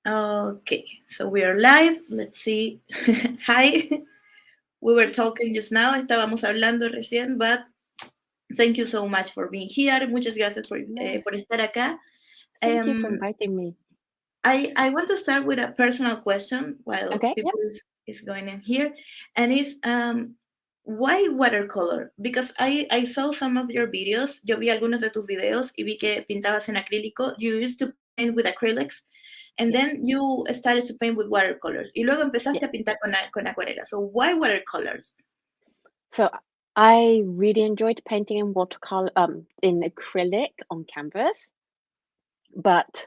Okay, so we are live. Let's see. Hi. We were talking just now. Estábamos hablando recién, but thank you so much for being here. Muchas gracias No, por estar acá. thank you for Um, inviting me. I want to start with a personal question while Okay, yep. people is going in here, and is why watercolor? Because I saw some of your videos. Yo vi algunos de tus videos y vi que pintabas en acrílico. You used to paint with acrylics, and Yes, then you started to paint with watercolors. Y luego empezaste yes. a pintar con acuarela. So why watercolors? So I really enjoyed painting in watercolor, in acrylic on canvas, but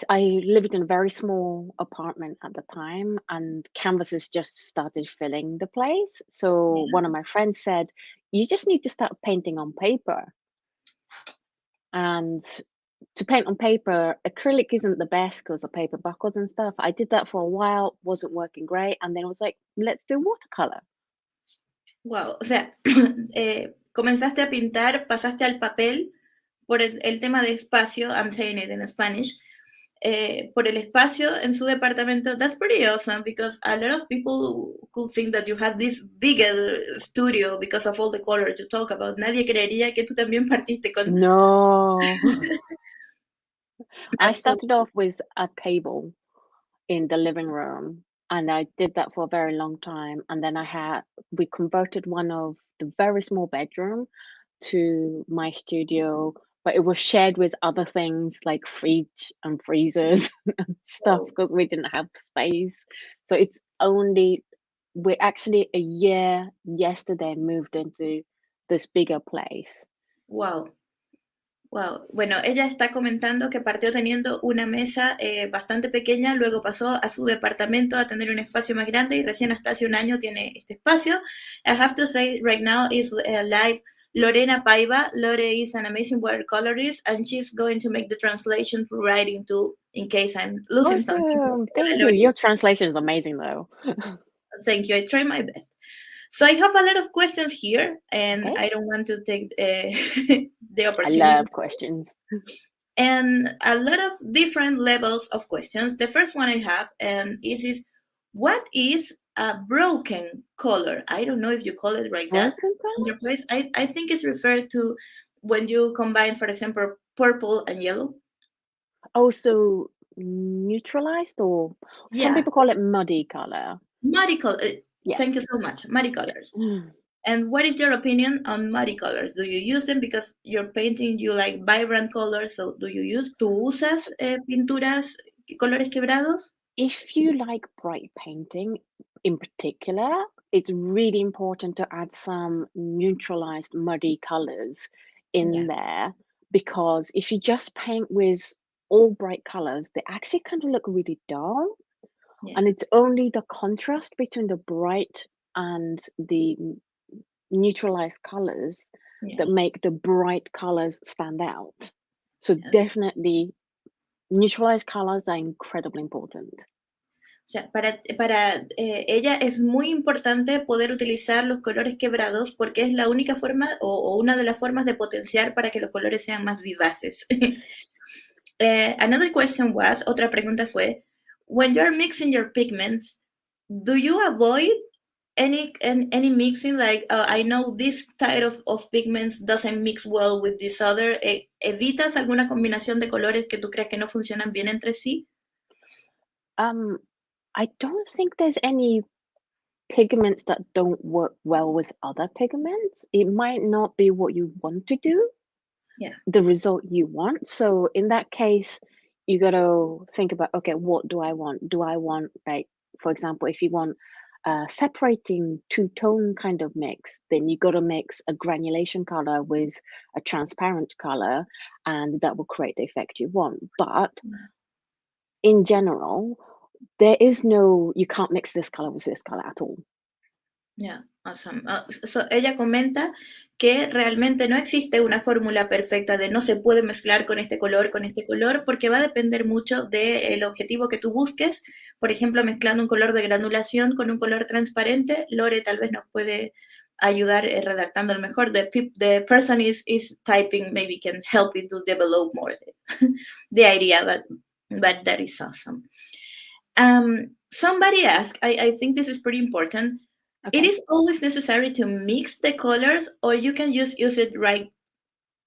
I lived in a very small apartment at the time, and canvases just started filling the place. So Yeah. one of my friends said, "You just need to start painting on paper." And to paint on paper, acrylic isn't the best because of paper buckles and stuff. I did that for a while, wasn't working great, and then I was like, let's do watercolor. Wow. O sea, comenzaste a pintar, pasaste al papel por el tema de espacio. I'm saying it in Spanish. Por el espacio en su departamento. That's pretty awesome because a lot of people could think that you had this bigger studio because of all the colors you talk about. Nadie creería que tú también partiste con. No, I That's so started off with a table in the living room, and I did that for a very long time. And then we converted one of the very small bedroom to my studio, but it was shared with other things like fridge and freezers and stuff cool. because we didn't have space. So we're actually a year yesterday moved into this bigger place. Wow. Wow. Bueno, ella está comentando que partió teniendo una mesa bastante pequeña, luego pasó a su departamento a tener un espacio más grande y recién hasta hace un año tiene este espacio. I have to say right now is live Lorena Paiva. Lore is an amazing watercolorist and she's going to make the translation for writing too in case I'm losing something. Awesome. Hola, Thank you. Lori. Your translation is amazing though. Thank you. I try my best. So I have a lot of questions here and Okay. I don't want to take the I opportunity love questions. and a lot of different levels of questions. The first one I have is what is a broken color? I don't know if you call it like that Broken in color? your place. I think it's referred to when you combine, for example, purple and yellow. Oh, so neutralized, or some Yeah, people call it muddy color. muddy color. Yes. Thank you so much. Muddy Yeah. colors. And what is your opinion on muddy colors? Do you use them because you're painting, you like vibrant colors? So do you use, tú usas pinturas, colores quebrados? If you like bright painting in particular, it's really important to add some neutralized muddy colors Yeah, in there, because if you just paint with all bright colors, they actually kind of look really dull. yeah, And it's only the contrast between the bright and the neutralized colors yeah. that make the bright colors stand out. So Yeah. definitely neutralized colors are incredibly important. O sea, para ella es muy importante poder utilizar los colores quebrados porque es la única forma o una de las formas de potenciar para que los colores sean más vivaces. Another question was, otra pregunta fue, when you're mixing your pigments, do you avoid any mixing? Like, I know this type of pigments doesn't mix well with this other. ¿Evitas alguna combinación de colores que tú creas que no funcionan bien entre sí? Um, I don't think there's any pigments that don't work well with other pigments. It might not be what you want to do, Yeah. the result you want. So in that case, you got to think about, okay, what do I want? Do I want, like, for example, if you want separating two-tone kind of mix, then you got to mix a granulation color with a transparent color, and that will create the effect you want. But in general, you can't mix this color with this color at all. Yeah, awesome. Ella comenta que realmente no existe una fórmula perfecta de no se puede mezclar con este color, porque va a depender mucho del objetivo que tú busques. Por ejemplo, mezclando un color de granulación con un color transparente, Lore tal vez nos puede ayudar redactando lo mejor. The person is typing, maybe can help you to develop more the idea, but but that is awesome. Somebody asked, I think this is pretty important. It Okay. is always necessary to mix the colors, or you can just use it right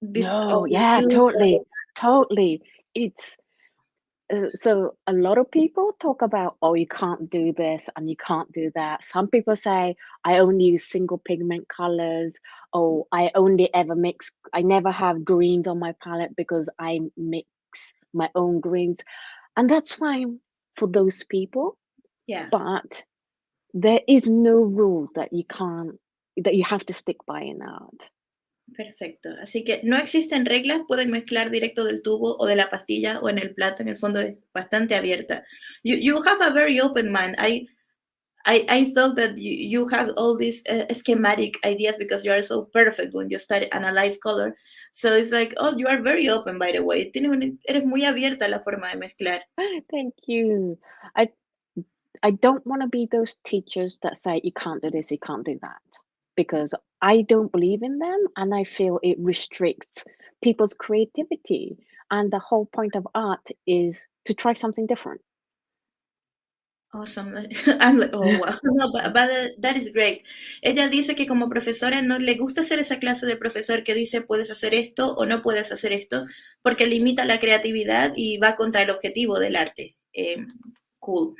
of No, the yeah, tube. totally, totally. It's so a lot of people talk about, oh, you can't do this and you can't do that. Some people say, I only use single pigment colors. Oh, I never have greens on my palette because I mix my own greens. And that's fine for those people. Yeah, But there is no rule that you have to stick by in art. perfecto. Así que no existen reglas, pueden mezclar directo del tubo o de la pastilla o en el plato. En el fondo es bastante abierta. You have a very open mind. I thought that you have all these schematic ideas because you are so perfect when you study analyze color. So it's like, oh, you are very open, by the way. Eres muy abierta a la forma de mezclar. Thank you. I I don't want to be those teachers that say you can't do this, you can't do that, because I don't believe in them and I feel it restricts people's creativity. And the whole point of art is to try something different. Awesome. I'm like, oh, wow. No, but that is great. Ella dice que como profesora no le gusta ser esa clase de profesor que dice puedes hacer esto o no puedes hacer esto, porque limita la creatividad y va contra el objetivo del arte. Cool.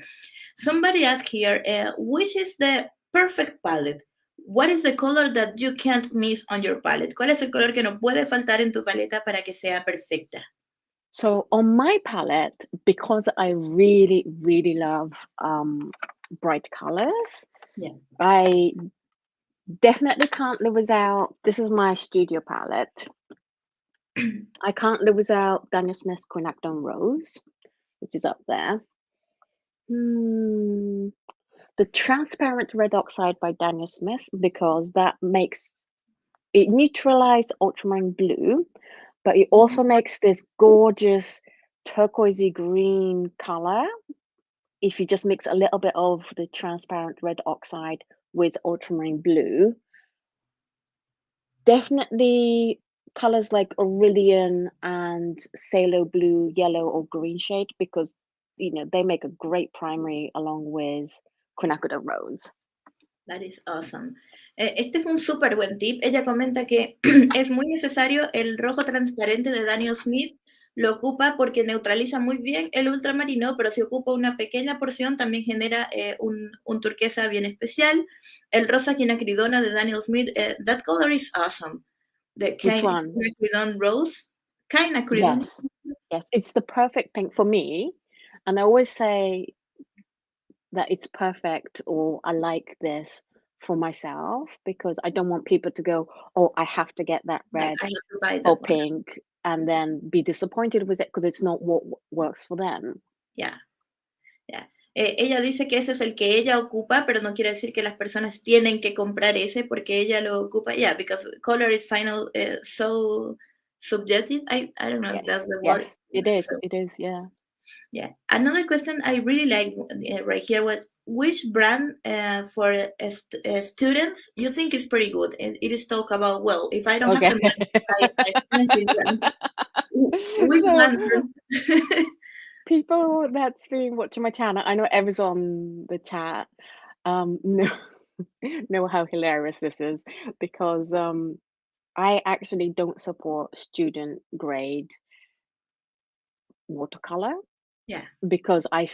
Somebody asked here, which is the perfect palette? What is the color that you can't miss on your palette? ¿Cuál es el color que no puede faltar en tu paleta para que sea perfecta? So on my palette, because I really, really love bright colors, Yeah. I definitely can't live without. This is my studio palette. I can't live without Daniel Smith's Quinacridone Rose, which is up there. Hmm, the transparent red oxide by Daniel Smith, because that makes it neutralize ultramarine blue, but it Mhm. also makes this gorgeous turquoisey green color if you just mix a little bit of the transparent red oxide with ultramarine blue. Definitely colors like Aurelian and phthalo blue, yellow, or green shade, because they make a great primary along with quinacridone rose. That is awesome. Este es un súper buen tip. Ella comenta que es muy necesario el rojo transparente de Daniel Smith. Lo ocupa porque neutraliza muy bien el ultramarino, pero si ocupa una pequeña porción también genera un turquesa bien especial. El rosa quinacridona de Daniel Smith, that color is awesome. The Which one? quinacridone rose. Quinacridone. Yes, yes, it's the perfect pink for me. And I always say that it's perfect or I like this for myself because I don't want people to go, oh, I have to get that Yeah, red I have to buy or that one. pink and then be disappointed with it because it's not what works for them. Yeah. Ya. Ella dice que ese es el que ella ocupa, pero no quiere decir que las personas tienen que comprar ese porque ella lo ocupa. Yeah, because color is final, so subjective. I don't know if Yes, that's the word. yes, it is. So, It is, yeah. yeah. Another question I really like right here was which brand for students you think is pretty good? It is talk about, well, if I don't have Okay. the money to buy an expensive brand, which So brand first? people that's been watching my channel, I know Ev's on the chat, know know how hilarious this is because I actually don't support student grade watercolor Yeah, because I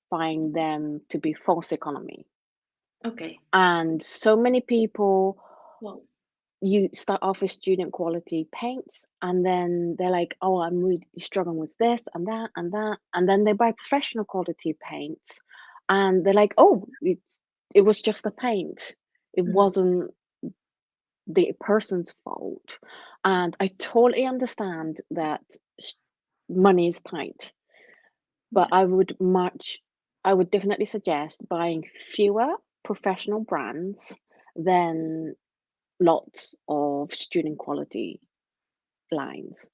find them to be false economy. okay. And so many people, Well, you start off with student quality paints, and then they're like, oh, I'm really struggling with this and that and that. And then they buy professional quality paints, and they're like, oh, it was just the paint. It mm, wasn't the person's fault. And I totally understand that money is tight, but yeah. I would definitely suggest buying fewer professional brands than lots of student quality lines.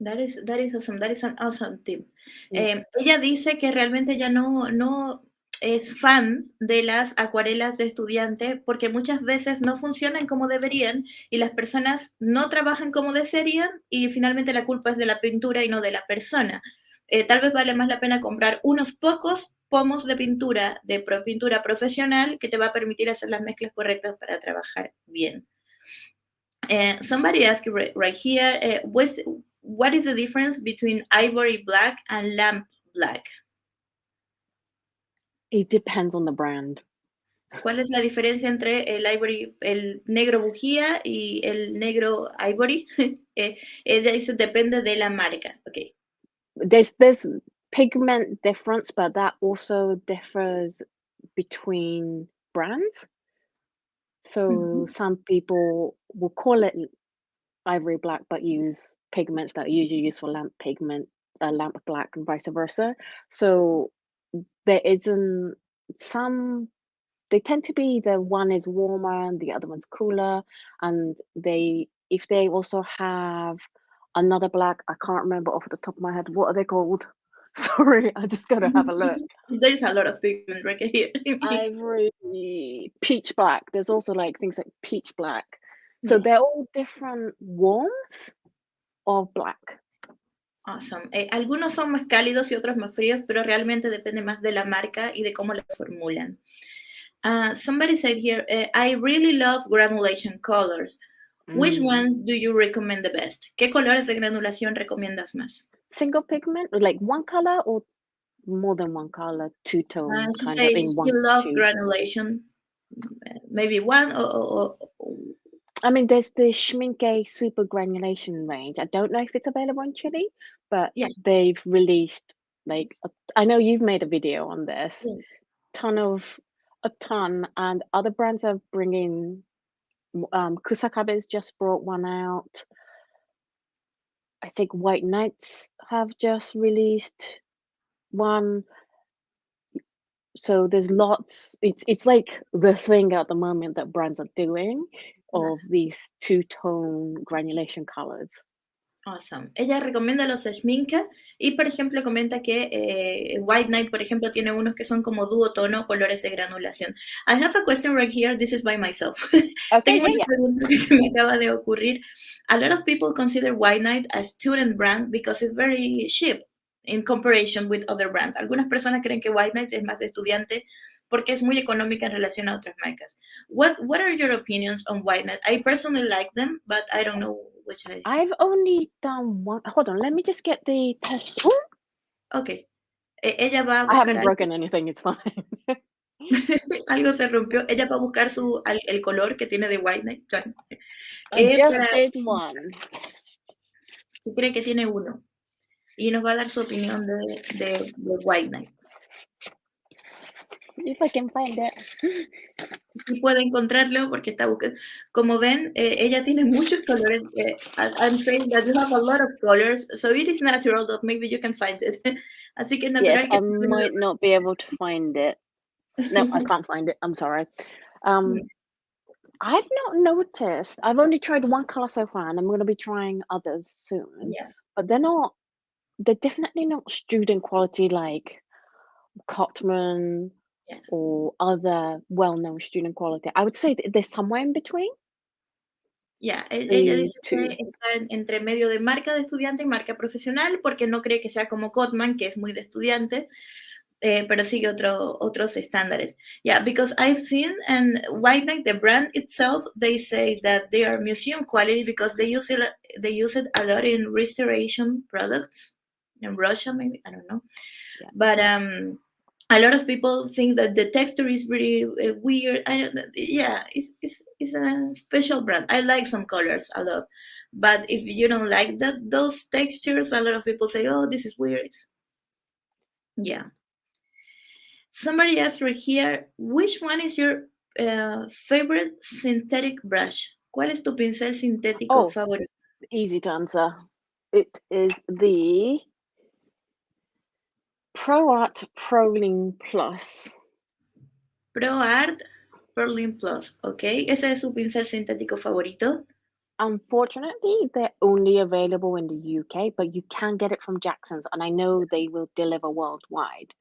That is awesome. That is an awesome tip. Mm. Ella dice que realmente ya no es fan de las acuarelas de estudiante porque muchas veces no funcionan como deberían y las personas no trabajan como desearían y finalmente la culpa es de la pintura y no de la persona. tal vez vale más la pena comprar unos pocos pomos de pintura, pintura profesional, que te va a permitir hacer las mezclas correctas para trabajar bien. Somebody asked right here, what is the difference between ivory black and lamp black? It depends on the brand. ¿Cuál es la diferencia entre el ivory, el negro bujía y el negro ivory? Ella dice depende de la marca. Okay. There's pigment difference, but that also differs between brands. So Ujú. some people will call it ivory black, but use pigments that are usually used for lamp pigment, lamp black, and vice versa. So there isn't some. They tend to be the one is warmer and the other one's cooler, and they if they also have another black, I can't remember off the top of my head. What are they called? Sorry, I just gotta have a look. There is a lot of pigment right here. Ivory, peach black. There's also like things like peach black. So Yeah, they're all different warmths of black. awesome. Algunos son más cálidos y otros más fríos, pero realmente depende más de la marca y de cómo la formulan. Somebody said here, I really love granulation colors. Which Mm. one do you recommend the best? ¿Qué colores de granulación recomiendas más? Single pigment, like one color or more than one color, two tone, She kind of said in she one loves tube. granulation. Maybe one I mean, there's the Schminke super granulation range. I don't know if it's available in Chile, but yeah, they've released like I know you've made a video on this. yeah. A ton, and other brands are bringing. Kusakabe's just brought one out. I think White Knights have just released one. So there's lots. It's like the thing at the moment that brands are doing of these two-tone granulation colors. Awesome. Ella recomienda los Schminke y, por ejemplo, comenta que White Knight, por ejemplo, tiene unos que son como dúo tono, colores de granulación. I have a question right here. This is by myself. Okay, Tengo yeah, una yeah. pregunta que se me acaba de ocurrir. A lot of people consider White Knight a student brand because it's very cheap in comparison with other brands. Algunas personas creen que White Knight es más de estudiante porque es muy económica en relación a otras marcas. What are your opinions on White Knight? I personally like them, but I don't know which I... I've only done one. Hold on, let me just get the test. Ooh, Ok. Ella va a I buscar haven't algo. broken anything. It's fine. Algo se rompió. Ella va a buscar el color que tiene de White Knight. I just Para, did one. cree que tiene uno. Y nos va a dar su opinión de White Knight. If I can find it. Y puede encontrarlo porque está buscando. Como ven, ella tiene muchos colores. I'm saying that you have a lot of colors, so it is natural that maybe you can find it. Así que es Yes, natural que... I might not be able to find it. No, I can't find it. I'm sorry. I've not noticed. I've only tried one color so far, and I'm going to be trying others soon. Yeah, But they're definitely not student quality like Cotman yeah. or other well-known student quality. I would say they're somewhere in between Ya, ella the dice que two. está entre medio de marca de estudiante y marca profesional porque no cree que sea como Cotman, que es muy de estudiante, pero sigue otros estándares. Yeah, because I've seen and White Knight, the brand itself, they say that they are museum quality because they use it a lot in restoration products in Russia, maybe I don't know, Yeah. but a lot of people think that the texture is really weird. Yeah, it's a special brand. I like some colors a lot, but if you don't like those textures, a lot of people say, "Oh, this is weird." Yeah. Somebody asked right here, which one is your favorite synthetic brush? ¿Cuál es tu pincel sintético Oh, favorito? easy to answer. It is the ProArt ProLine Plus. ProArt Perlin Plus, ¿ok? ¿Ese es su pincel sintético favorito? Unfortunately, they're only available in the UK, but you can get it from Jackson's, and I know they will deliver worldwide.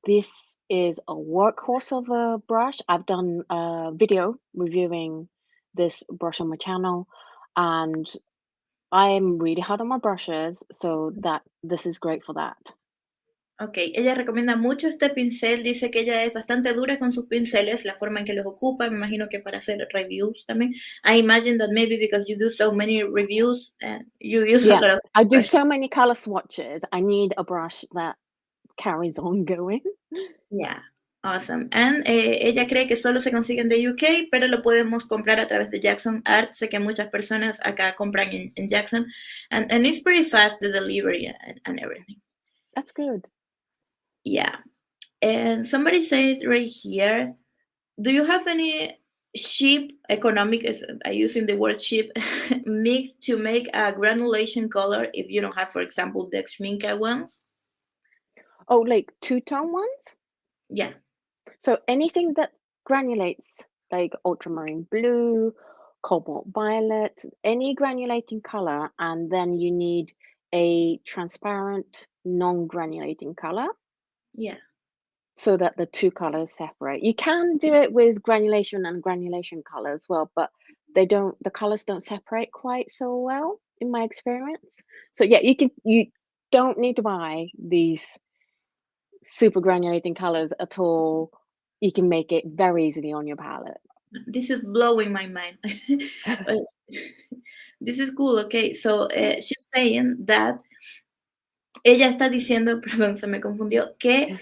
This is a workhorse of a brush. I've done a video reviewing this brush on my channel, and I'm really hard on my brushes, so that this is great for that. Ok, ella recomienda mucho este pincel, dice que ella es bastante dura con sus pinceles, la forma en que los ocupa, me imagino que para hacer reviews también. I imagine that maybe because you do so many reviews, you use a Yeah, lot of I do brushes. so many color swatches. I need a brush that carries on going. Yeah, awesome. And ella cree que solo se consiguen de UK, pero lo podemos comprar a través de Jackson Art. Sé que muchas personas acá compran en Jackson, and it's pretty fast the delivery and everything. That's good. Yeah, and somebody says right here, do you have any cheap economic, I using the word cheap, mix to make a granulation color if you don't have, for example, the Schminke ones? Oh, like two-tone ones? Yeah, So anything that granulates, like ultramarine blue, cobalt violet, any granulating color, and then you need a transparent, non-granulating color yeah. so that the two colors separate. You can do it with granulation and granulation color as well, but the colors don't separate quite so well in my experience. So yeah, you don't need to buy these super granulating colors at all. You can make it very easily on your palette. This is blowing my mind. Uh, this is cool. Okay, so she's saying that ella está diciendo, perdón, se me confundió, que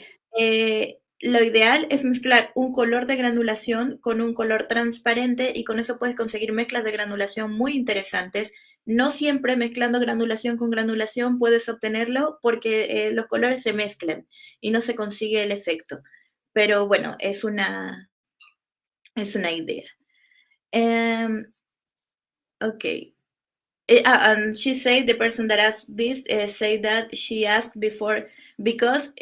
lo ideal es mezclar un color de granulación con un color transparente y con eso puedes conseguir mezclas de granulación muy interesantes. No siempre mezclando granulación con granulación puedes obtenerlo porque los colores se mezclan y no se consigue el efecto. Pero bueno, es una idea. Em, ok. And she said the person that asked this say that she asked before because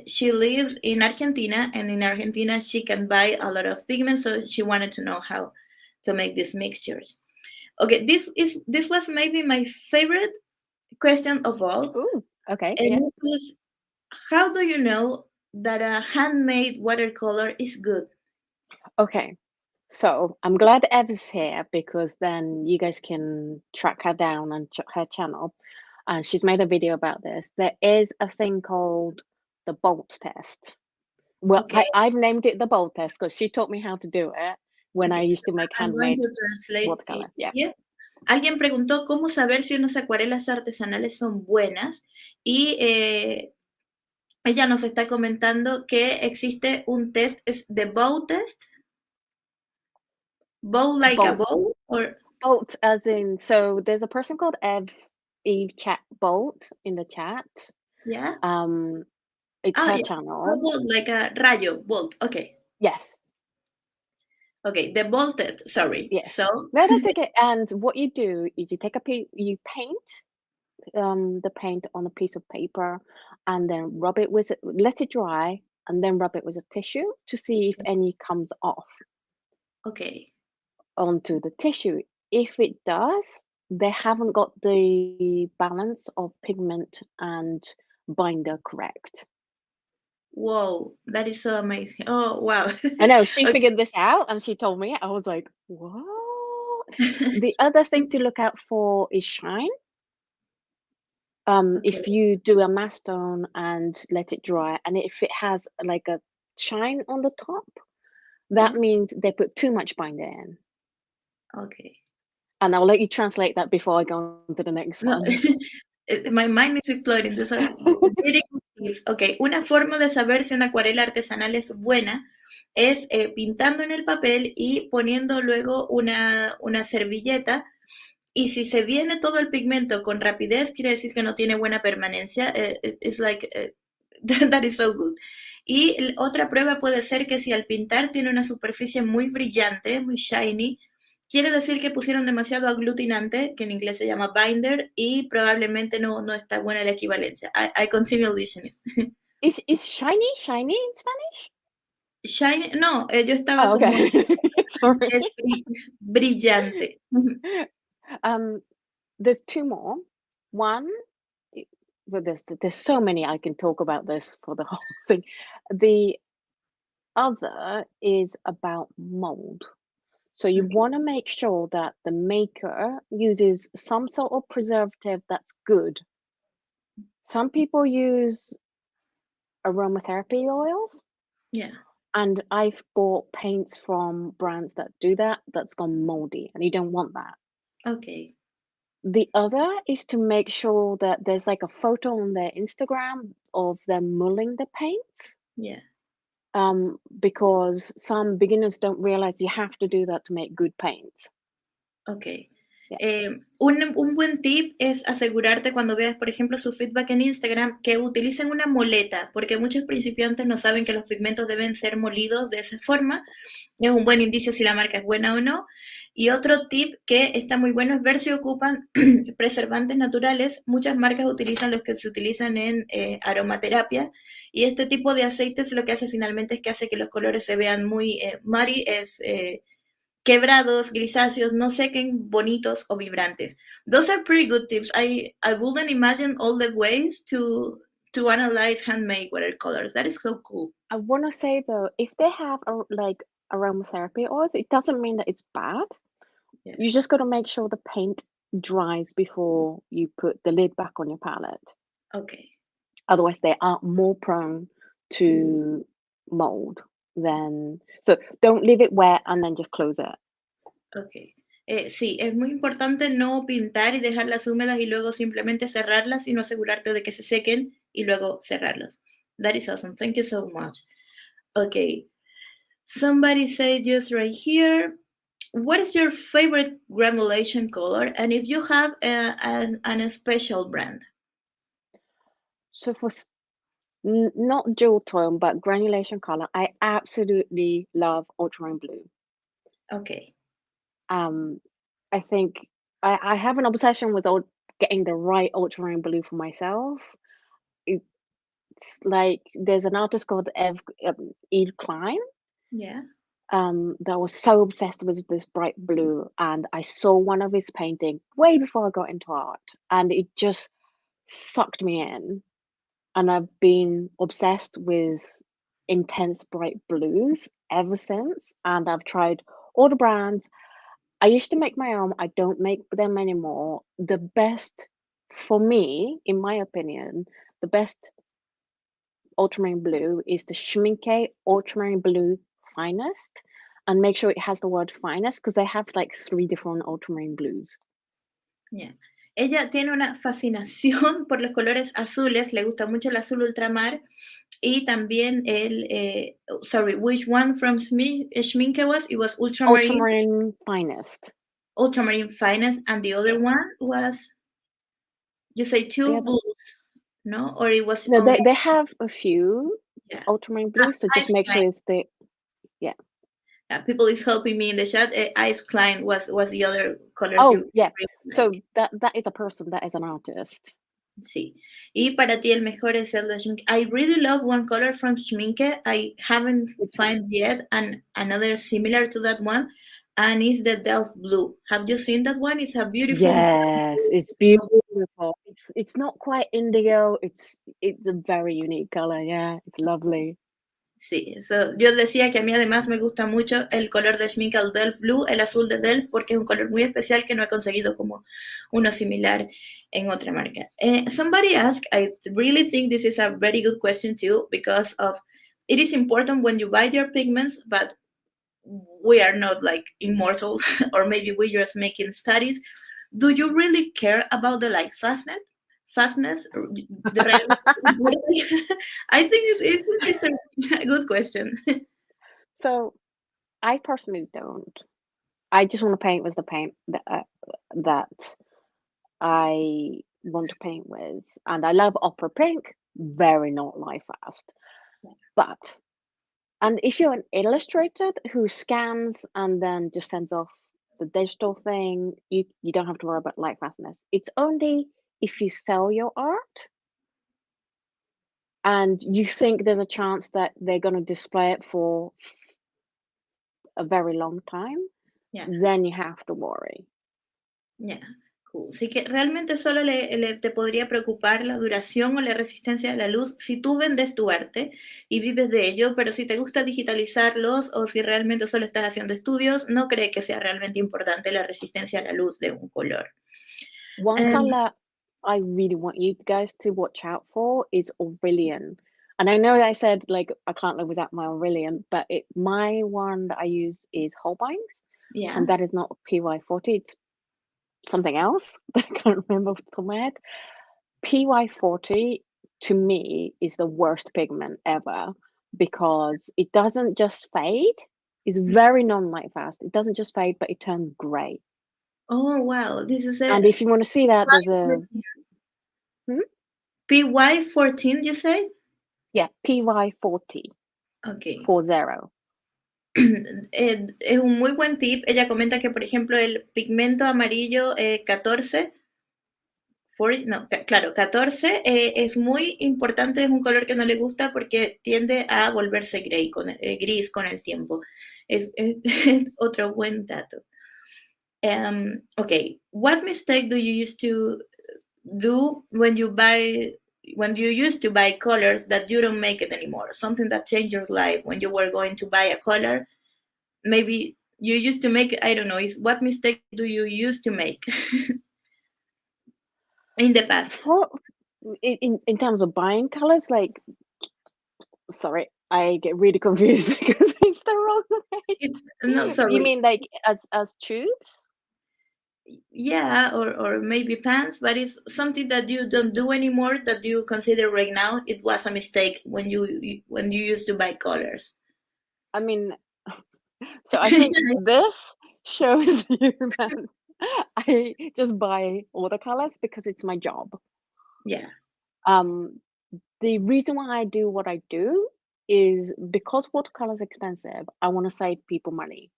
she lives in Argentina and in Argentina she can buy a lot of pigment, so she wanted to know how to make these mixtures. Okay, this was maybe my favorite question of all, Ooh, okay, and yeah. it was, how do you know that a handmade watercolor is good? Okay. So I'm glad Ev's here because then you guys can track her down and check her channel. And she's made a video about this. There is a thing called the bolt test. Well, Okay, I've named it the bolt test because she taught me how to do it when I okay, so used to make I'm going handmade to translate it watercolor. Yeah. here. Alguien preguntó cómo saber si unas acuarelas artesanales son buenas y ella nos está comentando que existe un test, es the bow test, bow like a Bolt. bow, or Bolt as in, so there's a person called Eve Chat Bolt in the chat. yeah, Um, it's her yeah, channel. bolt like a rayo, bolt, okay, Yes, okay, the bow test, sorry, yes. so No, that's okay. And what you do is you take a you paint the paint on a piece of paper and then rub it with let it dry and then rub it with a tissue to see if any comes off okay, onto the tissue. If it does, they haven't got the balance of pigment and binder correct. whoa, that is so amazing, oh wow, I know she okay. figured this out and she told me. I was like, what? The other thing to look out for is shine. Okay, If you do a mass stone and let it dry, and if it has like a shine on the top, that yeah, means they put too much binder in. okay. And I'll let you translate that before I go on to the next No, one. my mind is exploding. Those are really good tips. Ok, una forma de saber si una acuarela artesanal es buena es pintando en el papel y poniendo luego una servilleta. Y si se viene todo el pigmento con rapidez, quiere decir que no tiene buena permanencia. It's like, that is so good. Y otra prueba puede ser que si al pintar tiene una superficie muy brillante, muy shiny, quiere decir que pusieron demasiado aglutinante, que en inglés se llama binder, y probablemente no está buena la equivalencia. I continue listening. Is shiny in Spanish? Shiny, no, yo estaba Oh, como okay. Sorry. es brillante. Um, there's two more. One, well, there's so many I can talk about this for the whole thing. The other is about mold. So you Okay. want to make sure that the maker uses some sort of preservative that's good. Some people use aromatherapy oils, Yeah. and I've bought paints from brands that do that that's gone moldy, and you don't want that. Okay. The other is to make sure that there's like a photo on their Instagram of them mulling the paints, Yeah. because some beginners don't realize you have to do that to make good paints. Ok. Yeah. Un buen tip es asegurarte cuando veas, por ejemplo, su feedback en Instagram, que utilicen una moleta, porque muchos principiantes no saben que los pigmentos deben ser molidos de esa forma. Es un buen indicio si la marca es buena o no. Y otro tip que está muy bueno es ver si ocupan preservantes naturales. Muchas marcas utilizan los que se utilizan en aromaterapia, y este tipo de aceites lo que hace finalmente es que hace que los colores se vean muy muddy, quebrados, grisáceos, no sequen, bonitos o vibrantes. Those are pretty good tips. I wouldn't imagine all the ways to analyze handmade watercolors. That is so cool. I want to say though, if they have like aromatherapy oils, it doesn't mean that it's bad. Yeah. You just got to make sure the paint dries before you put the lid back on your palette. Okay. Otherwise, they are more prone to mold than. So don't leave it wet and then just close it. Okay. Sí, es muy importante no pintar y dejarlas húmedas y luego simplemente cerrarlas, sino asegurarte de que se sequen y luego cerrarlas. That is awesome. Thank you so much. Okay. Somebody said just right here, what is your favorite granulation color? And if you have a special brand? So for not dual tone, but granulation color, I absolutely love ultramarine blue. Okay. Um, I think I have an obsession with getting the right ultramarine blue for myself. It's like there's an artist called Eve Klein, Yeah. that was so obsessed with this bright blue, and I saw one of his painting way before I got into art, and it just sucked me in. And I've been obsessed with intense bright blues ever since, and I've tried all the brands. I used to make my own. I don't make them anymore. The best for me, in my opinion, the best ultramarine blue is the Schminke ultramarine blue finest, and make sure it has the word finest because they have like 3 different ultramarine blues. Yeah. Ella tiene una fascinación por los colores azules, le gusta mucho el azul ultramar y también sorry, which one from Schminke was? It was Ultramarine finest. ultramarine finest, and the other Yes. one was, you say The two other blues, no? Or it was No, only, they have a few yeah. ultramarine blues, so just Ice make Klein. sure it's the yeah. People is helping me in the chat. Ice Klein was the other colors you Oh, yeah. really like. So that is a person, that is an artist. Sí. Y para ti el mejor es el de Schminke. I really love one color from Schminke. I haven't Which one? found yet another similar to that one, and it's the Delft Blue. Have you seen that one? It's a beautiful Yes, blue. it's beautiful. It's not quite indigo. It's a very unique color. Yeah, it's lovely. Sí, yo decía que a mí además me gusta mucho el color de Schminke, el Delft Blue, el azul de Delft, porque es un color muy especial que no he conseguido como uno similar en otra marca. Somebody asked, I really think this is a very good question too, because of it is important when you buy your pigments, but we are not like immortal, or maybe we're just making studies. Do you really care about the light fastness? Fastness, I think it's a good question. So I personally don't. I just want to paint with the paint that I want to paint with, and I love opera pink. Very not light fast, but and if you're an illustrator who scans and then just sends off the digital thing, you don't have to worry about light fastness. It's only if you sell your art and you think there's a chance that they're going to display it for a very long time, Yeah, then you have to worry. yeah, cool. Sí que realmente solo te podría preocupar la duración o la resistencia de la luz si tú vendes tu arte y vives de ello, pero si te gusta digitalizarlos o si realmente solo estás haciendo estudios, no cree que sea realmente importante la resistencia a la luz de un color. One Em, color I really want you guys to watch out for is Aurelian. And I know that I said like I can't live without my Aurelian, but my one that I use is Holbein's, and yeah. that is not PY40. It's something else that I can't remember off the top of my head. PY40 to me is the worst pigment ever because it doesn't just fade. It's very non-light fast. It doesn't just fade, but it turns gray. Oh, wow. This is And a if you want to see that, there's a hmm? PY14, you say? Yeah, PY40 Ok. 40. Es un muy buen tip. Ella comenta que, por ejemplo, el pigmento amarillo 14, 40, no, claro, 14 es muy importante, es un color que no le gusta porque tiende a volverse gris con el tiempo. Es otro buen dato. Okay, what mistake do you used to do when you used to buy colors that you don't make it anymore? Something that changed your life when you were going to buy a color. Maybe you used to make, I don't know, is what mistake do you used to make in the past? For in terms of buying colors, like sorry, I get really confused because it's the wrong way. It's, no, You sorry. mean like as tubes? Yeah, or maybe pants, but it's something that you don't do anymore that you consider right now. It was a mistake when you used to buy colors. I mean, so I think this shows you that I just buy all the colors because it's my job. Yeah, Um, the reason why I do what I do is because watercolor is expensive, I want to save people money.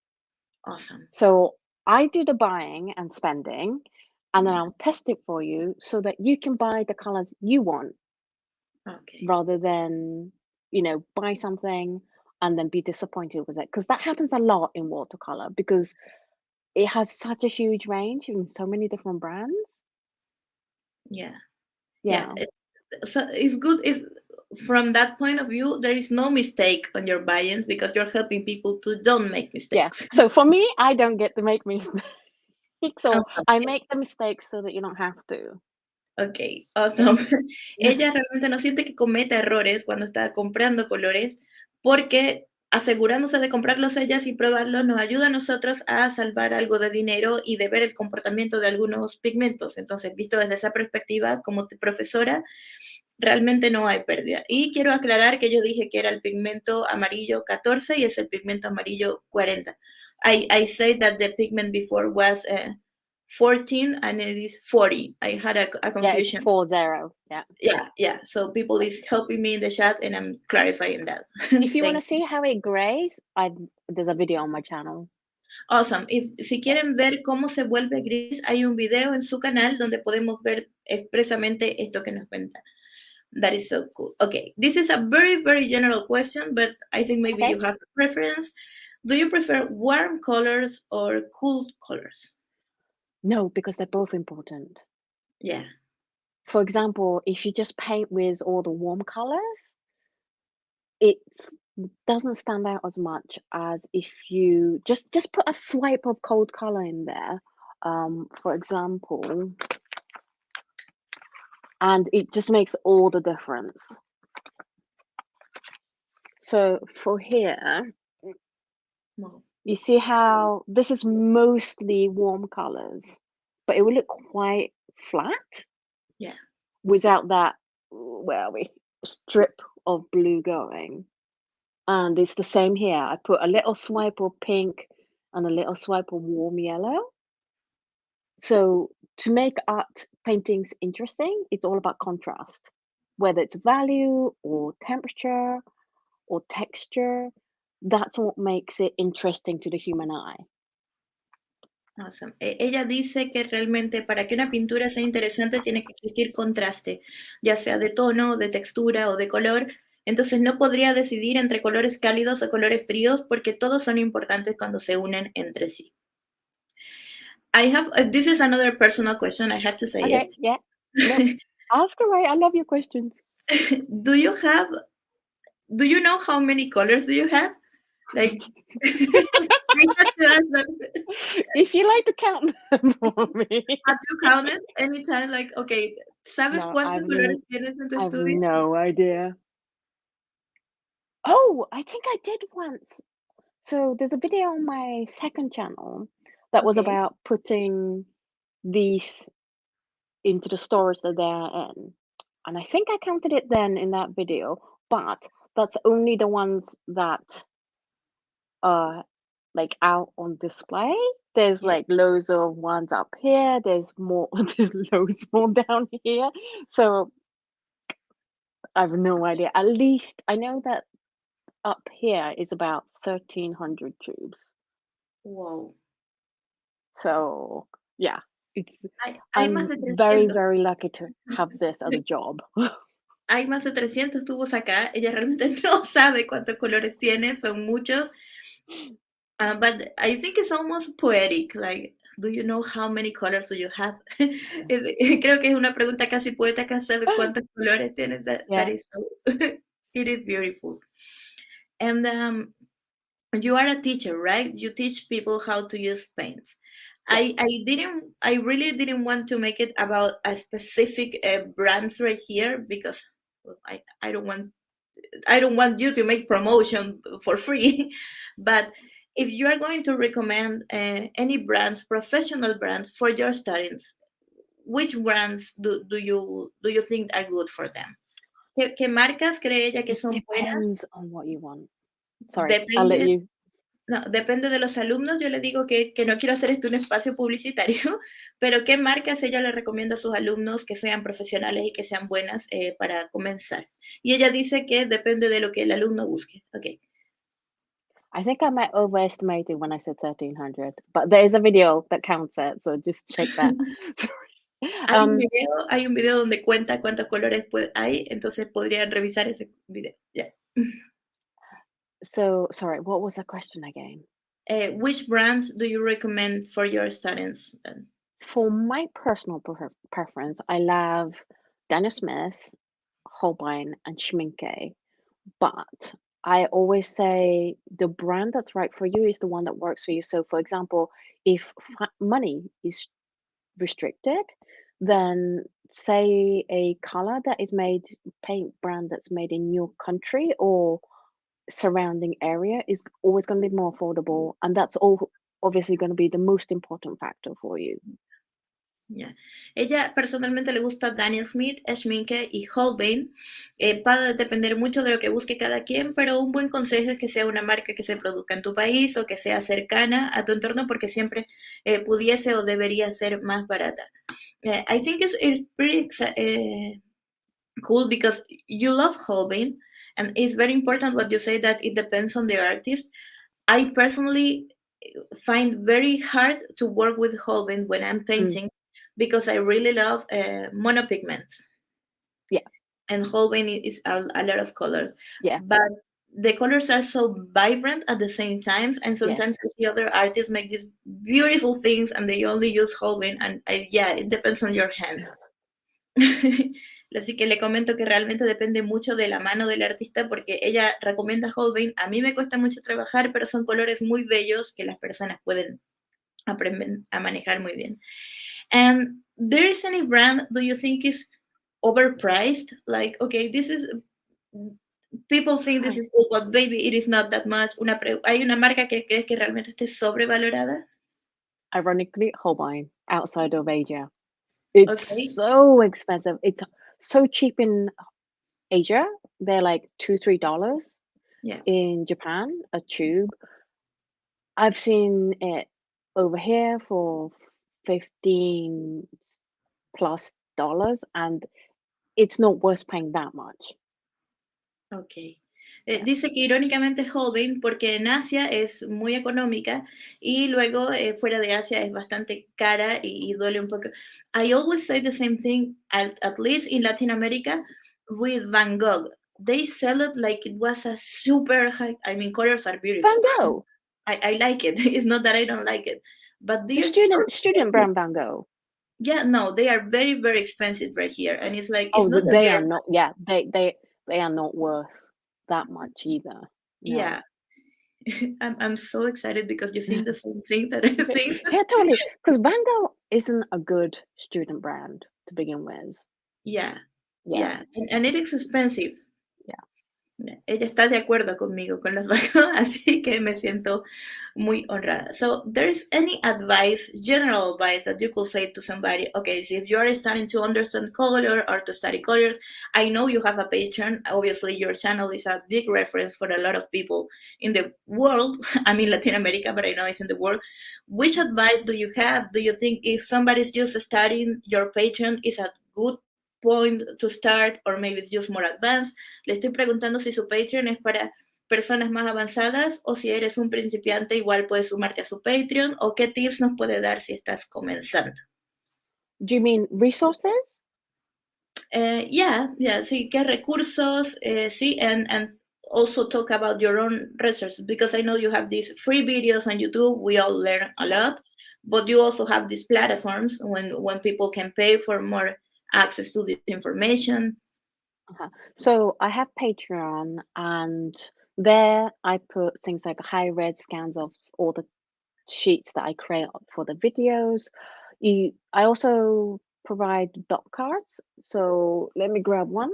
awesome. So I do the buying and spending, and then Yeah, I'll test it for you so that you can buy the colors you want okay. rather than, buy something and then be disappointed with it. Because that happens a lot in watercolor because it has such a huge range in so many different brands. Yeah, yeah. Yeah. So it's good. Is from that point of view, there is no mistake on your buy-ins because you're helping people to don't make Yeah. mistakes. So for me, I don't get to make mistakes. So Awesome. I make the mistakes so that you don't have to. Ok, Yeah. awesome. Ella realmente no siente que cometa errores cuando está comprando colores, porque asegurándose de comprarlos ellas y probarlos nos ayuda a nosotros a salvar algo de dinero y de ver el comportamiento de algunos pigmentos. Entonces, visto desde esa perspectiva, como profesora, realmente no hay pérdida. Y quiero aclarar que yo dije que era el pigmento amarillo 14 y es el pigmento amarillo 40. I said that the pigment before was 14 and it is 40. I had a Yeah, it's confusion. 40. Yeah. Yeah, yeah. So people is helping me in the chat and I'm clarifying that. If you want to Thank you. see how it grays, there's a video on my channel. Awesome. Si Yeah. quieren ver cómo se vuelve gris, hay un video en su canal donde podemos ver expresamente esto que nos cuenta. That is so cool. Okay, this is a very, very general question, but I think maybe Okay. you have a preference. Do you prefer warm colors or cool colors? No, because they're both important. Yeah, For example, if you just paint with all the warm colors, it doesn't stand out as much as if you just put a swipe of cold color in there, for example, and it just makes all the difference. So for here, well, you see how this is mostly warm colors, but it will look quite flat yeah. without that, where are we, strip of blue going. And it's the same here. I put a little swipe of pink and a little swipe of warm yellow. So to make art paintings interesting, it's all about contrast, whether it's value or temperature or texture. That's what makes it interesting to the human eye. Awesome. Ella dice que realmente para que una pintura sea interesante tiene que existir contraste, ya sea de tono, de textura o de color. Entonces no podría decidir entre colores cálidos o colores fríos porque todos son importantes cuando se unen entre sí. I have this is another personal question. I have to say Okay, yeah. No, it. ask away. I love your questions. do you have? Do you know how many colors do you have? Like, I have to ask that. If you like to count them for me. Have you counted anytime? Like, okay, ¿sabes No, cuántos colores tienes en tu I've estudio? no idea. Oh, I think I did once. So there's a video on my second channel that was Okay. about putting these into the stores that they're in. And I think I counted it then in that video, but that's only the ones that are like out on display. There's Yeah. like loads of ones up here. There's more, there's loads more down here. So I have no idea. At least I know that up here is about 1,300 tubes. Wow. So yeah, it's Hay más I'm de very, 300. very lucky to have this as a job. Hay más de 300 tubos acá. Ella realmente no sabe cuántos colores tiene, son muchos. But I think it's almost poetic. Like, do you know how many colors do you have? Creo que es una pregunta casi poética. ¿Sabes cuántos colores tienes? That Yeah, is so. It is beautiful. And you are a teacher, right? You teach people how to use paints. yes. I really didn't want to make it about a specific brands right here because well, I don't want you to make promotion for free. But if you are going to recommend any brands, professional brands for your students, which brands do you think are good for them? ¿Qué marcas cree ella que It son buenas? depends on what you want. Sorry, I'll let Depende. you. No, depende de los alumnos. Yo le digo que no quiero hacer esto un espacio publicitario, pero ¿qué marcas ella le recomienda a sus alumnos que sean profesionales y que sean buenas para comenzar? Y ella dice que depende de lo que el alumno busque. Ok. I think I might overestimated when I said 1,300, but there is a video that counts it, so just check that. Sorry. Hay un video donde cuenta cuántos colores hay, entonces podrían revisar ese video. Ya. So sorry, what was the question again? Which brands do you recommend for your students? For my personal preference, I love Daniel Smith, Holbein, and Schminke. But I always say the brand that's right for you is the one that works for you. So, for example, if money is restricted, then say a color that is made, paint brand that's made in your country or surrounding area is always going to be more affordable. And that's all obviously going to be the most important factor for you. Ya. Ella personalmente le gusta Daniel Smith, Schminke y Holbein. Va a depender mucho de lo que busque cada quien, pero un buen consejo es que sea una marca que se produzca en tu país o que sea cercana a tu entorno porque siempre pudiese o debería ser más barata. I think it's pretty cool because you love Holbein and it's very important what you say that it depends on the artist. I personally find very hard to work with Holbein when I'm Mm, painting because I really love monopigments yeah, and Holbein is a lot of colors, yeah, but the colors are so vibrant at the same time, and yeah. sometimes I see other artists make these beautiful things and they only use Holbein, and yeah, it depends on your hand. Así que le comento que realmente depende mucho de la mano del artista porque ella recomienda Holbein. A mí me cuesta mucho trabajar, pero son colores muy bellos que las personas pueden aprender a manejar muy bien. And there is any brand do you think is overpriced? Like, okay, this is people think this Hi. is good, but maybe it is not that much. ¿Hay una marca que crees que realmente esté sobrevalorada? Ironically, Holbein outside of Asia. It's Okay, so expensive. It's so cheap in Asia. They're like $2, $3. yeah. In Japan, a tube. I've seen it over here for 15 plus dollars, and it's not worth paying that much. Ok. Yeah. Dice que irónicamente es Holbein porque en Asia es muy económica y luego fuera de Asia es bastante cara y duele un poco. I always say the same thing, at least in Latin America, with Van Gogh. They sell it like it was a super high. I mean, colors are Van beautiful. Gogh. I like it. It's not that I don't like it. but The they're so student expensive. brand Van Gogh. Yeah, no, they are very, very expensive right here. And it's like, it's Oh, not that they they are are, not. Yeah, they are not worth that much either. yeah. No. I'm so excited because you think the same thing that I think. Yeah, totally. Because Van Gogh isn't a good student brand to begin with. Yeah, Yeah, yeah. And it is expensive. yeah. Ella está de acuerdo conmigo con las vacas, así que me siento muy honrada. So, there's any advice, general advice that you could say to somebody? Okay, so if you're starting to understand color or to study colors, I know you have a Patreon. Obviously, your channel is a big reference for a lot of people in the world. I'm in Latin America, but I know it's in the world. Which advice do you have? Do you think if somebody's just starting, your Patreon is a good point to start, or maybe it's just more advanced? Le estoy preguntando si su Patreon es para personas más avanzadas o si eres un principiante igual puedes sumarte a su Patreon, o qué tips nos puede dar si estás comenzando. Do you mean resources? Yeah, sí, qué recursos, sí, and also talk about your own resources, because I know you have these free videos on YouTube. We all learn a lot, but you also have these platforms when people can pay for more access to this information. So I have Patreon, and there I put things like high-res scans of all the sheets that I create for the videos. I also provide dot cards. So let me grab one.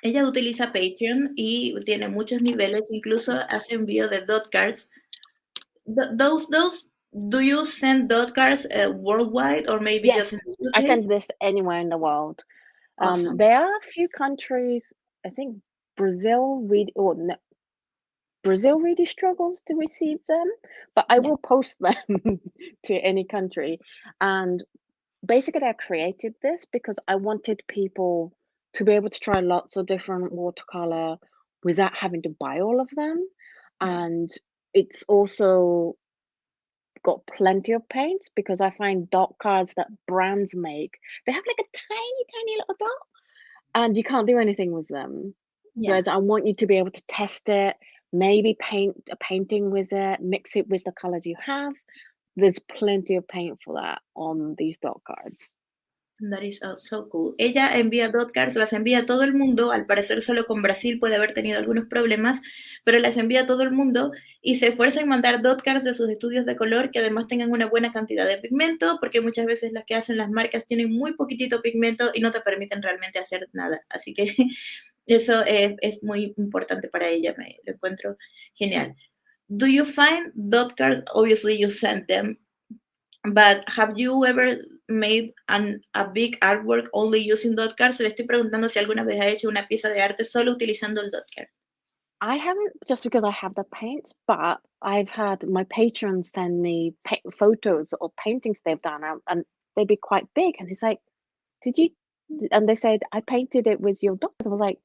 Ella utiliza Patreon y tiene muchos niveles, incluso hace envío de dot cards. Those, do you send dot cards worldwide or maybe just in Yes, the I UK? send this anywhere in the world. Awesome. There are a few countries, I think Brazil really, or no, Brazil really struggles to receive them, but I Yeah, will post them to any country. And basically, I created this because I wanted people to be able to try lots of different watercolor without having to buy all of them. yeah, And it's also got plenty of paints because I find dot cards that brands make, they have like a tiny, tiny little dot and you can't do anything with them. yeah. Whereas I want you to be able to test it, maybe paint a painting with it, mix it with the colors you have. There's plenty of paint for that on these dot cards. That is so cool. Ella envía dot cards, las envía a todo el mundo. Al parecer solo con Brasil puede haber tenido algunos problemas, pero las envía a todo el mundo y se esfuerza en mandar dot cards de sus estudios de color que además tengan una buena cantidad de pigmento, porque muchas veces las que hacen las marcas tienen muy poquitito pigmento y no te permiten realmente hacer nada. Así que eso es muy importante para ella, me lo encuentro genial. Do you find dot cards? Obviously, you send them, but have you ever made a big artwork only using dot cards? Le estoy preguntando si alguna vez ha hecho una pieza de arte solo utilizando el dot card. I haven't just because I have the paints, but I've had my patrons send me photos or paintings they've done, and they'd be quite big. And it's like, did you? And they said, I painted it with your dots. I was like,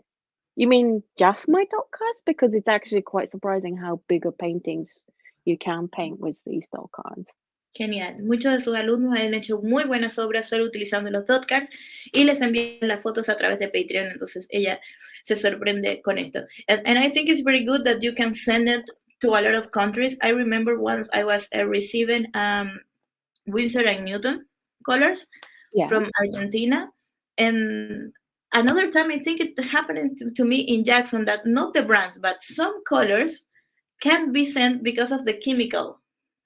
you mean just my dot cards? Because it's actually quite surprising how bigger paintings you can paint with these dot cards. Genial. Muchos de sus alumnos han hecho muy buenas obras solo utilizando los dot cards y les envían las fotos a través de Patreon. Entonces ella se sorprende con esto. And I think it's very good that you can send it to a lot of countries. I remember once I was receiving Winsor and Newton colors Yeah. from Argentina. And another time, I think it happened to me in Jackson that not the brands, but some colors can't be sent because of the chemical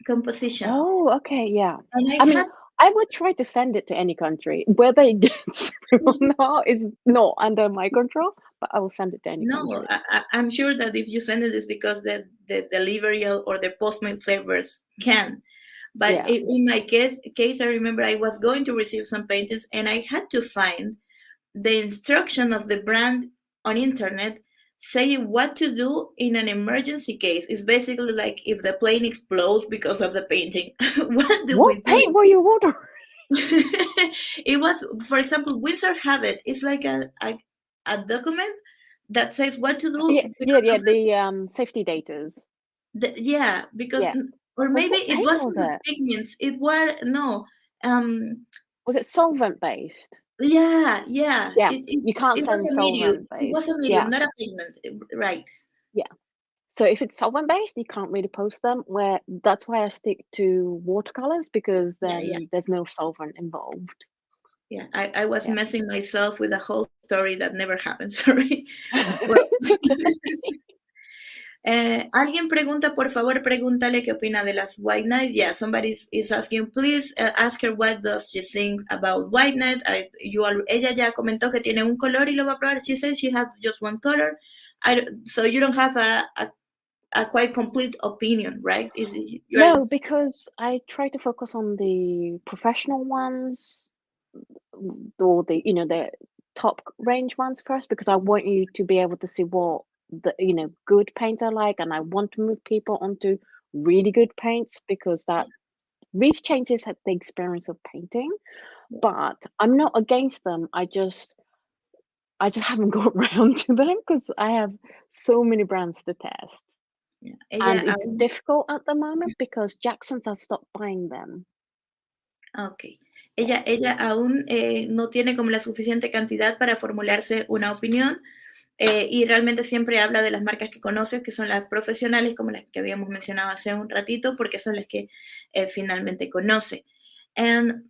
composition. Oh, okay, yeah. And I I mean, had I would try to send it to any country. Whether it gets through or not is not under my control, but I will send it to any no, country. I'm sure that if you send it, it's because the delivery or the postmail servers can. But Yeah. in my case, I remember I was going to receive some paintings and I had to find the instruction of the brand on internet saying what to do in an emergency case. Is basically like if the plane explodes because of the painting, what do we What do? paint were you ordering? It was, for example, Windsor have it. It's like a document that says what to Yeah, do yeah, because yeah, of the safety datas. yeah, because Yeah. or Well, maybe what it paint wasn't was the it? pigments. It were no, um, Was it solvent based? yeah. Yeah, It you can't it was send a medium. solvent It was based. a medium, Yeah, not a pigment. Right. yeah. So if it's solvent based, you can't really post them. Where that's why I stick to watercolors because Yeah, yeah, then there's no solvent involved. yeah. I was Yeah. messing myself with a whole story that never happened. Sorry. Well, alguien pregunta, por favor, pregúntale qué opina de las white night. Yeah, somebody is asking, please ask her what does she think about white night. Ella ya comentó que tiene un color y lo va a probar. She says she has just one color. So you don't have a quite complete opinion, right? You're No, because I try to focus on the professional ones or the top range ones first because I want you to be able to see what the good paints are like, and I want to move people onto really good paints because that really changes the experience of painting. But I'm not against them. I just haven't got around to them because I have so many brands to test. yeah. And Ella it's difficult at the moment because Jackson's has stopped buying them. ok. Yeah. Ella aún no tiene como la suficiente cantidad para formularse una opinión y realmente siempre habla de las marcas que conoce, que son las profesionales, como las que habíamos mencionado hace un ratito, porque son las que finalmente conoce. And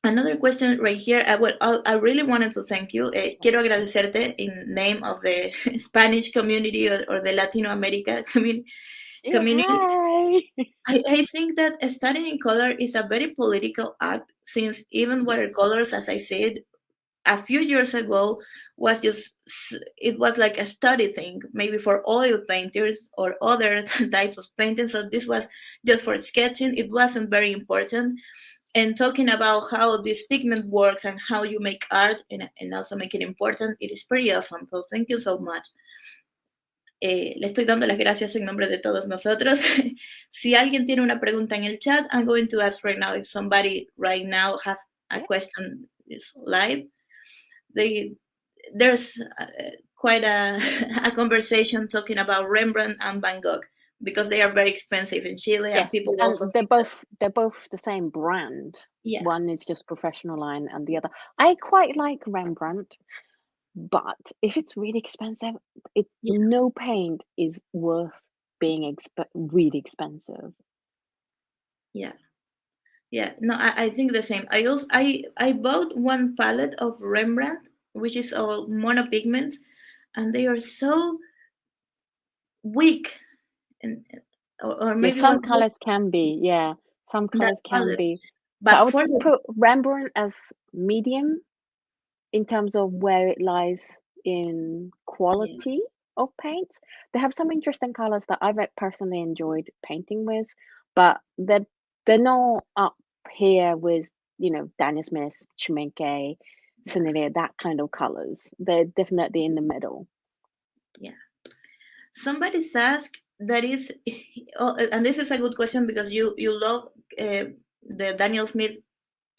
another question right here. Well, I really wanted to thank you. Quiero agradecerte in name of the Spanish community or the Latino America Yeah, community. hi. I think that studying color is a very political act since even watercolors, as I said, a few years ago was it was like a study thing, maybe for oil painters or other types of painting. So this was just for sketching. It wasn't very important. And talking about how this pigment works and how you make art and also make it important, it is pretty awesome. So thank you so much. Le estoy dando las gracias en nombre de todos nosotros. Si alguien tiene una pregunta en el chat, I'm going to ask right now if somebody right now have a Yeah. question is live. There's quite a conversation talking about Rembrandt and Van Gogh because they are very expensive in Chile and Yes, people also and they're think that, both they're both the same brand. yeah, One is just professional line, and the other I quite like Rembrandt, but if it's really expensive, yeah, no paint is worth being really expensive. yeah. Yeah, no, I think the same. I bought one palette of Rembrandt, which is all monopigment, and they are so weak, and or Yeah, maybe some was colors can be. Yeah, some that colors can color. be. So I But would for the put Rembrandt as medium in terms of where it lies in yeah, quality of paints. They have some interesting colors that I've personally enjoyed painting with, but they're not up here with Daniel Smith, Chimenke, yeah, Senilia, that kind of colors. They're definitely in the middle. yeah. Somebody's asked that is, oh, and this is a good question because you love the Daniel Smith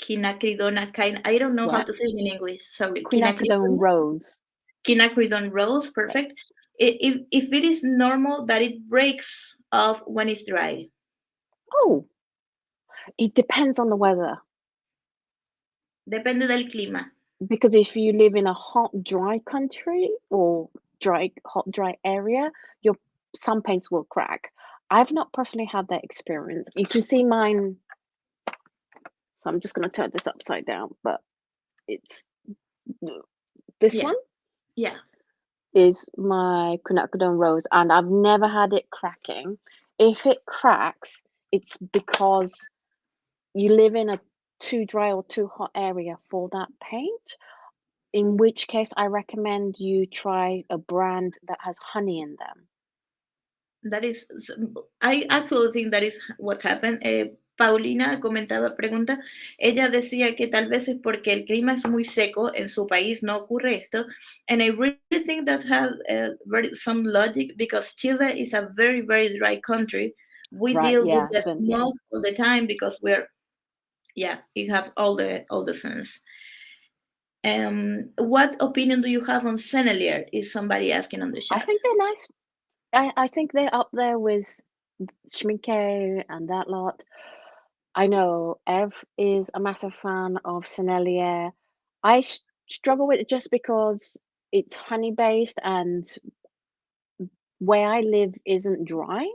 quinacridona kind. I don't know how Yeah, to say it in English. Sorry, quinacridone quinacridona, rose. quinacridone rose. Yeah. Perfect. If it is normal that it breaks off when it's dry, Oh, it depends on the weather. depende del clima. Because if you live in a hot, dry country or hot, dry area, your some paints will crack. I've not personally had that experience. You can see mine, so I'm just going to turn this upside down, but it's this Yeah, one yeah, is my quinacridone rose, and I've never had it cracking. If it cracks, it's because you live in a too dry or too hot area for that paint. In which case, I recommend you try a brand that has honey in them. that is. I actually think that is what happened. Paulina comentaba, pregunta, ella decía que tal vez es porque el clima es muy seco en su país, no ocurre esto, and I really think that has some logic because Chile is a very, very dry country. We Right, deal with yeah, the then yeah. smoke all the time because yeah, it have all the sense. What opinion do you have on Sennelier? Is somebody asking on the I chat? think they're nice. I think they're up there with Schminke and that lot. I know Ev is a massive fan of Sennelier. I struggle with it just because it's honey based and where I live isn't dry.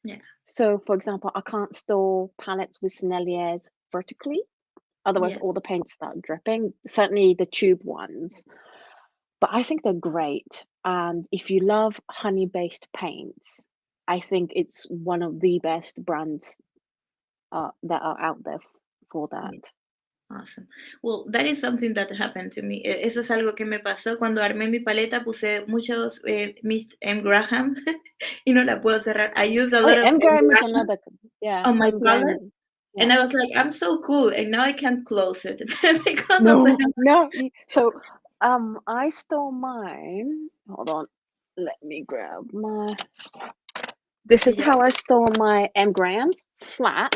Yeah, So, for example, I can't store palettes with Senneliers vertically. Otherwise, yeah. all the paints start dripping. Certainly the tube ones. But I think they're great. And if you love honey-based paints, I think it's one of the best brands that are out there for that. Yeah. Awesome. Well, that is something that happened to me. Eso es algo que me pasó cuando armé mi paleta. Puse muchos Mist M. Graham y no la puedo cerrar. I used a Oh, lot yeah, of M. M. Graham is Graham another, yeah, on my M. Graham palette, is, and yeah. I was like, I'm so cool, and now I can't close it because of No, the. no. So, I store mine. Hold on. Let me grab my. This is Ella- how I store my M. Grahams, flat.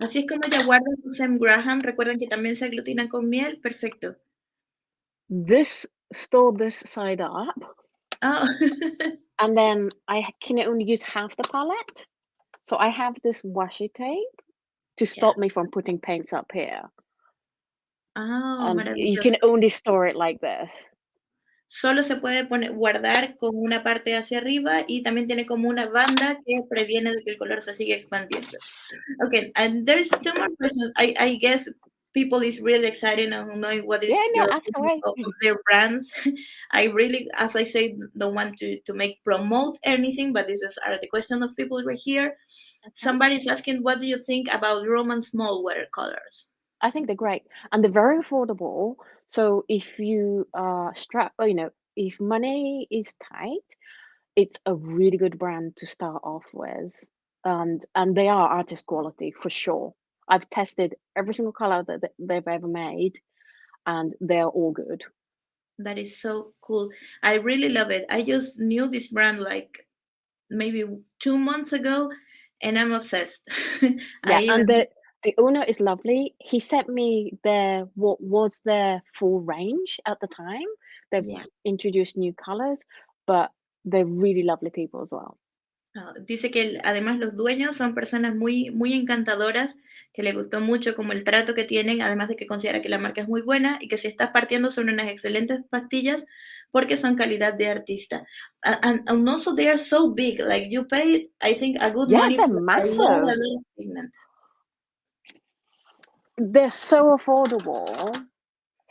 Así es como ella guarda sus M. Graham. Recuerden que también se aglutinan con miel. Perfecto. Store this side up, Oh. and then I can only use half the palette. So I have this washi tape to Yeah. stop me from putting paints up here, Oh, and you can maravilloso. only store it like this. Solo se puede guardar con una parte hacia arriba y también tiene como una banda que previene de que el color se siga expandiendo. Okay, and there's two more questions. I guess people is really excited on knowing what Yeah, is no, your ask opinion away. of their brands. I really, as I say, don't want to make promote anything, but this is are the question of people right here. Okay. Somebody is asking, what do you think about Roman small watercolors? I think they're great, and they're very affordable. So if you if money is tight, it's a really good brand to start off with, and they are artist quality for sure. I've tested every single color that they've ever made, and they're all good. That is so cool. I really love it. I just knew this brand like maybe 2 months ago, and I'm obsessed. I Yeah, even and the owner is lovely. He sent me what was their full range at the time. They've yeah. introduced new colors, but they're really lovely people as well. Dice que además los dueños son personas muy, muy encantadoras, que le gustó mucho como el trato que tienen, además de que considera que la marca es muy buena y que si estás partiendo son unas excelentes pastillas porque son calidad de artista. And also they are so big, like you pay, I think, a good Yeah, money they're for a massive. lot of pigment. They're so affordable.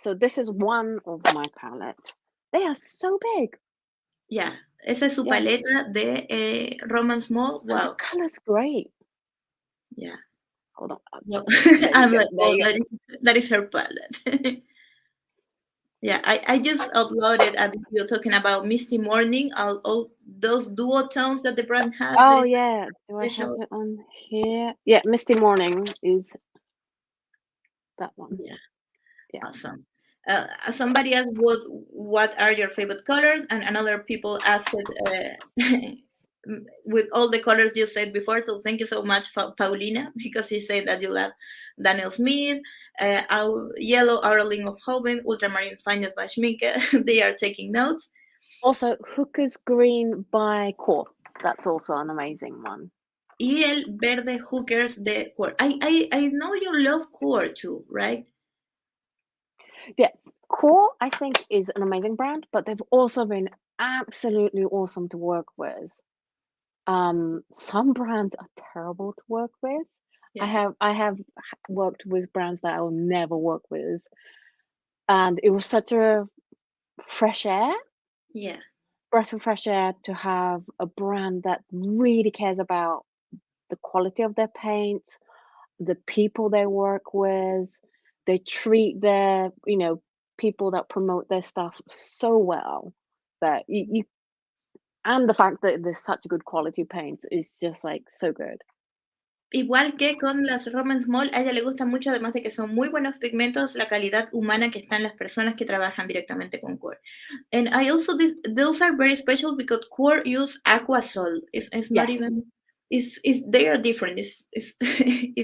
So this is one of my palettes. They are so big. Yeah, esa es su Yeah, paleta de Roman Small. and the Wow, color's great. yeah. Hold on. Well, There you I'm go. like, There oh, you go. that is her palette. Yeah, I just uploaded a video talking about Misty Morning, all those duo tones that the brand has. That Oh is yeah. Do I have special. it on here? Yeah, Misty Morning is that one. Yeah, Yeah. awesome. Somebody asked what are your favorite colors, and another people asked with all the colors you said before. So thank you so much, Paulina, because you said that you love Daniel Smith, our yellow Arling of Hoven, ultramarine finest by Schminke. They are taking notes. Also, Hooker's Green by Core. That's also an amazing one. Y el verde Hookers de Core. I know you love Core too, right? Yeah, Core I think is an amazing brand, but they've also been absolutely awesome to work with. Some brands are terrible to work with. Yeah, I have worked with brands that I will never work with, and it was such a fresh air, yeah. breath of fresh air to have a brand that really cares about the quality of their paints, the people they work with. They treat their, people that promote their stuff so well that you and the fact that there's such good quality paints is just like so good. Igual que con las Roman Small, a ella le gusta mucho, además de que son muy buenos pigmentos, la calidad humana que está en las personas que trabajan directamente con Core. And I also, those are very special because Core use aquasol. It's not Yes. even, they are different. It's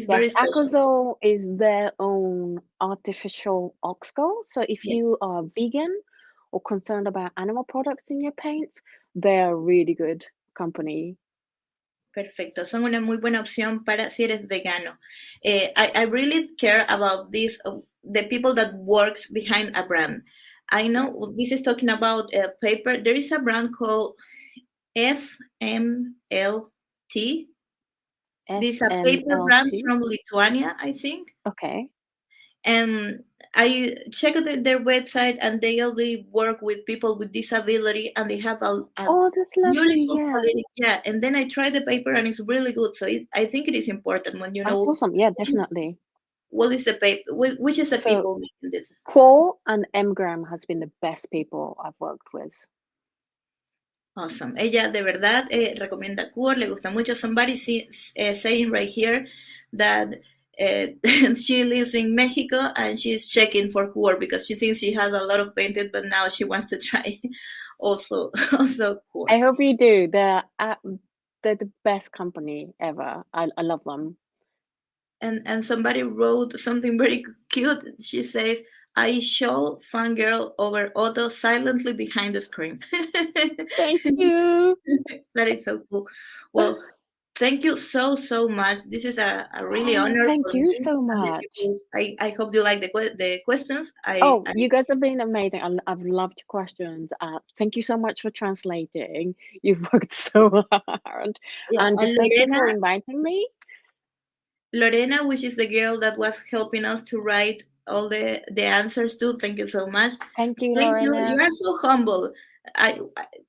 very Yes, special. Acrozole is their own artificial oxgall. So if Yeah. you are vegan or concerned about animal products in your paints, they're a really good company. Perfecto, son una muy buena opción para si eres vegano. I really care about this, the people that works behind a brand. I know this is talking about paper. There is a brand called SMLT. This is a paper brand SMLT. from Lithuania, I think. Okay. And I checked their website, and they only work with people with disability, and they have a Oh, that's lovely. beautiful Yeah. quality. Yeah, and then I tried the paper, and it's really good. So I think it is important when you That's know awesome. Yeah, which is definitely. what is the paper, which is the So people making this. Qual and Mgram has been the best people I've worked with. Awesome. Ella de verdad recomienda Cure, le gusta mucho. Somebody saying right here that she lives in Mexico and she's checking for Cure because she thinks she has a lot of painted, but now she wants to try also also Cure. I hope you do. They're the best company ever. I love them. And somebody wrote something very cute. She says, "I shall fangirl over Otto silently behind the screen." Thank you. That is so cool. Well, thank you so much. This is a really Oh, honor thank for you me so and the much. people. I hope you like the questions. Oh, you guys have been amazing. I've loved your questions. Thank you so much for translating. You've worked so hard. Yeah, And and just thank you for inviting me. Lorena, which is the girl that was helping us to write all the answers to. Thank you so much. Thank you, Thank you. You Lorena. are so humble. I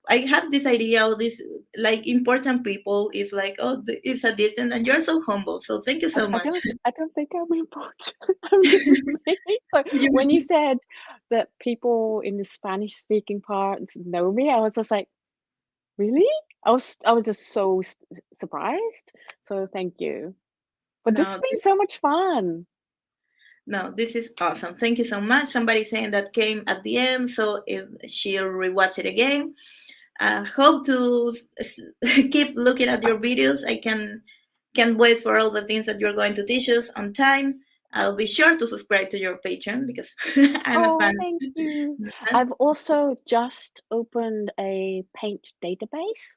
I have this idea of this like important people is like, oh, it's a distance, and you're so humble. So thank you so much. I don't think I'm important. I'm just me. So when you You- said that people in the Spanish speaking parts know me, I was just like, really? I was just so surprised. So thank you. But this has no, been so much fun. no, this is awesome. Thank you so much. Somebody saying that came at the end, so she'll rewatch it again. Hope to keep looking at your videos. I can't wait for all the things that you're going to teach us on time. I'll be sure to subscribe to your Patreon because I'm a Oh, fan. thank you. fan. I've also just opened a paint database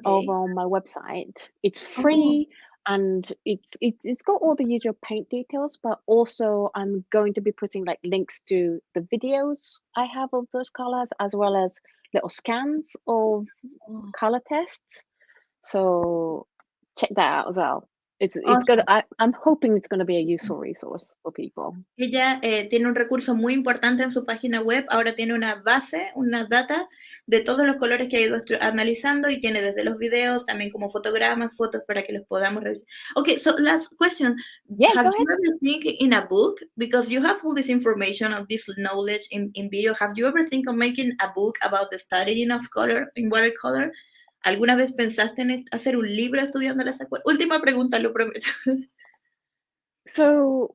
over Okay. on my website. It's Oh, free and it's got all the usual paint details, but also I'm going to be putting like links to the videos I have of those colors as well as little scans of oh, color tests. So check that out as well. It's gonna awesome. I'm hoping it's gonna be a useful resource for people. Ella tiene un recurso muy importante en su página web. Ahora tiene una base, una data de todos los colores que ha ido analizando y tiene desde los videos, también como fotogramas, fotos para que los podamos revisar. Okay, so last question. Yeah, Have go ahead. you ever think in a book, because you have all this information of this knowledge in video, have you ever think of making a book about the studying of color in watercolor? ¿Alguna vez pensaste en hacer un libro estudiando las acuarelas? Última pregunta, lo prometo. So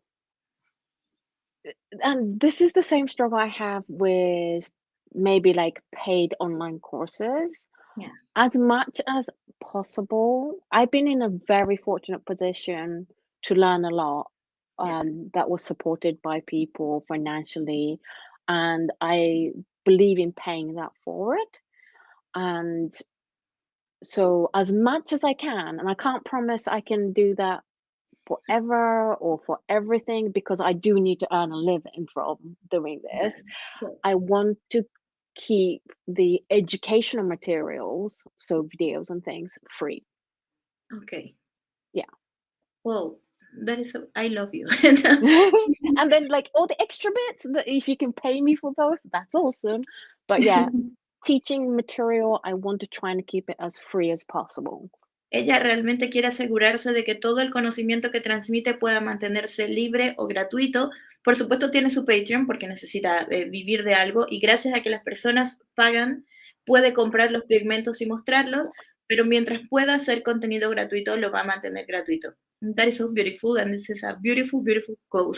and this is the same struggle I have with maybe like paid online courses. Yeah, As much as possible, I've been in a very fortunate position to learn a lot yeah. that was supported by people financially, and I believe in paying that forward. And so, as much as I can, and I can't promise I can do that forever or for everything because I do need to earn a living from doing Yeah, this. sure. I want to keep the educational materials, so videos and things, free. Okay. Yeah. Well, that is I love you. And then like all the extra bits that if you can pay me for those, that's awesome. But yeah, teaching material, I want to try and keep it as free as possible. Ella realmente quiere asegurarse de que todo el conocimiento que transmite pueda mantenerse libre o gratuito. Por supuesto, tiene su Patreon porque necesita vivir de algo y gracias a que las personas pagan, puede comprar los pigmentos y mostrarlos, pero mientras pueda hacer contenido gratuito, lo va a mantener gratuito. That is so beautiful, and this is a beautiful, beautiful quote.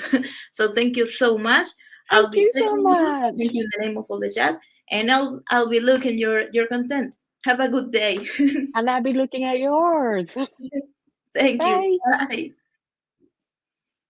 So thank you so much. I'll Thank be you so checking you. Thank much. you in the name of all the chat, and I'll be looking your content. Have a good day. And I'll be looking at yours. Thank you. Bye. Bye.